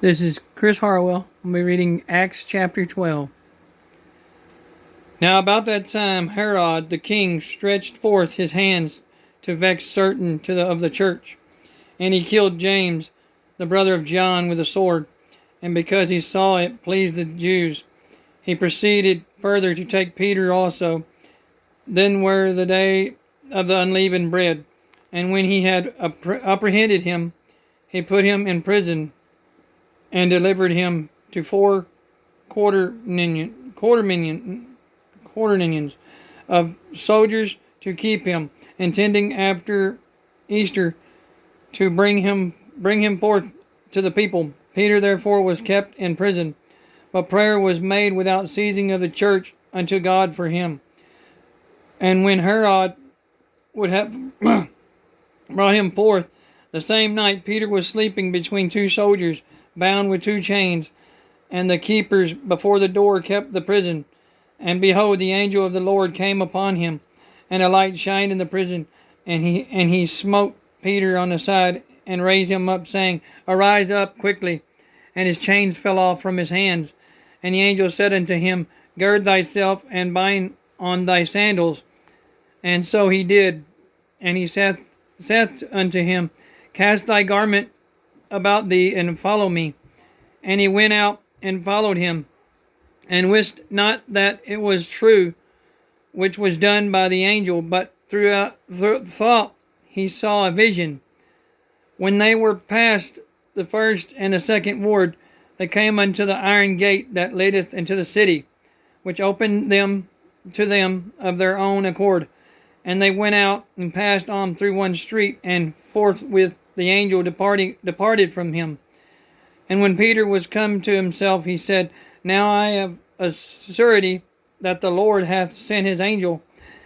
This is Chris Harwell. I'll be reading Acts chapter 12. Now about that time Herod the king stretched forth his hands to vex certain of the church, and he killed James, the brother of John, with a sword. And because he saw it pleased the Jews, he proceeded further to take Peter also. Then were the day of the unleavened bread, and when he had apprehended him, he put him in prison, and delivered him to 4 quaternions of soldiers to keep him, intending after Easter to bring him forth to the people. Peter therefore was kept in prison, but prayer was made without ceasing of the church unto God for him. And when Herod would have brought him forth, the same night Peter was sleeping between 2 soldiers, bound with 2 chains, and the keepers before the door kept the prison. And behold, the angel of the Lord came upon him, and a light shined in the prison, and he smote Peter on the side, and raised him up, saying, Arise up quickly. And his chains fell off from his hands. And the angel said unto him, Gird thyself, and bind on thy sandals. And so he did. And he saith unto him, Cast thy garment about thee, and follow me. And he went out and followed him, and wist not that it was true which was done by the angel, but thought he saw a vision. When they were past the first and the second ward, they came unto the iron gate that leadeth into the city, which opened them to them of their own accord. And they went out and passed on through one street, and forthwith the angel departed from him. And when Peter was come to himself, he said, Now I have a surety that the Lord hath sent his angel,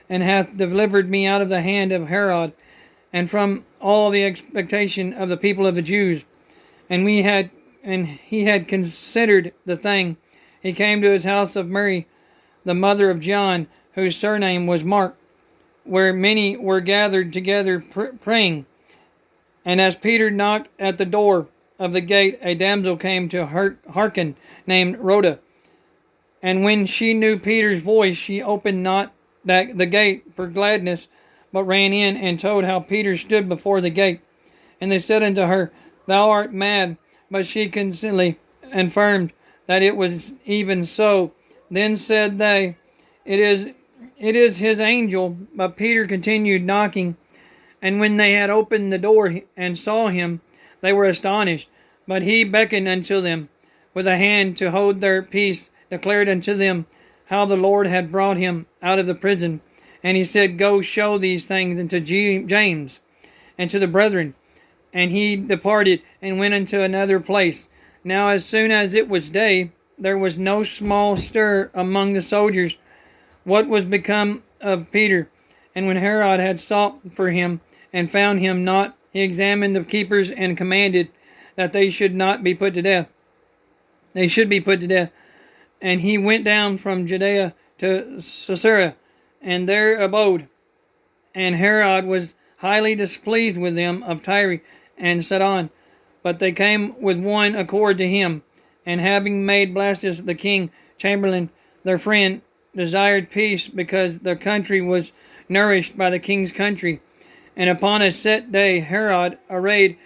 and hath delivered me out of the hand of Herod, and from all the expectation of the people of the Jews. And he had considered the thing. He came to his house of Mary, the mother of John, whose surname was Mark, where many were gathered together praying. And as Peter knocked at the door of the gate, a damsel came to hearken, named Rhoda. And when she knew Peter's voice, she opened not the gate for gladness, but ran in and told how Peter stood before the gate. And they said unto her, Thou art mad. But she constantly affirmed that it was even so. Then said they, It is his angel. But Peter continued knocking. And when they had opened the door and saw him, they were astonished. But he beckoned unto them with a hand to hold their peace, declared unto them how the Lord had brought him out of the prison. And he said, Go show these things unto James and to the brethren. And he departed and went into another place. Now as soon as it was day, there was no small stir among the soldiers what was become of Peter. And when Herod had sought for him, and found him not, he examined the keepers, and commanded that they should be put to death. And he went down from Judea to Caesarea, and there abode. And Herod was highly displeased with them of Tyre and Sidon, but they came with one accord to him. And having made Blastus the king chamberlain, their friend, desired peace, because their country was nourished by the king's country. And upon a set day Herod, arrayed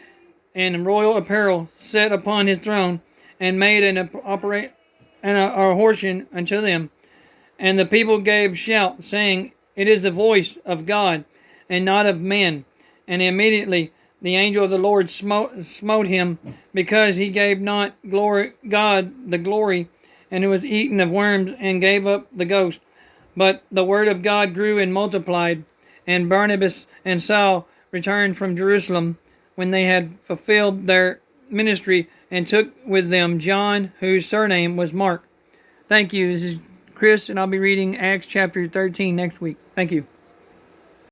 in royal apparel, sat upon his throne, and made an hortion unto them. And the people gave shout, saying, It is the voice of God, and not of men. And immediately the angel of the Lord smote him, because he gave not God the glory, and he was eaten of worms, and gave up the ghost. But the word of God grew and multiplied. And Barnabas and Saul returned from Jerusalem when they had fulfilled their ministry, and took with them John, whose surname was Mark. Thank you. This is Chris, and I'll be reading Acts chapter 13 next week. Thank you.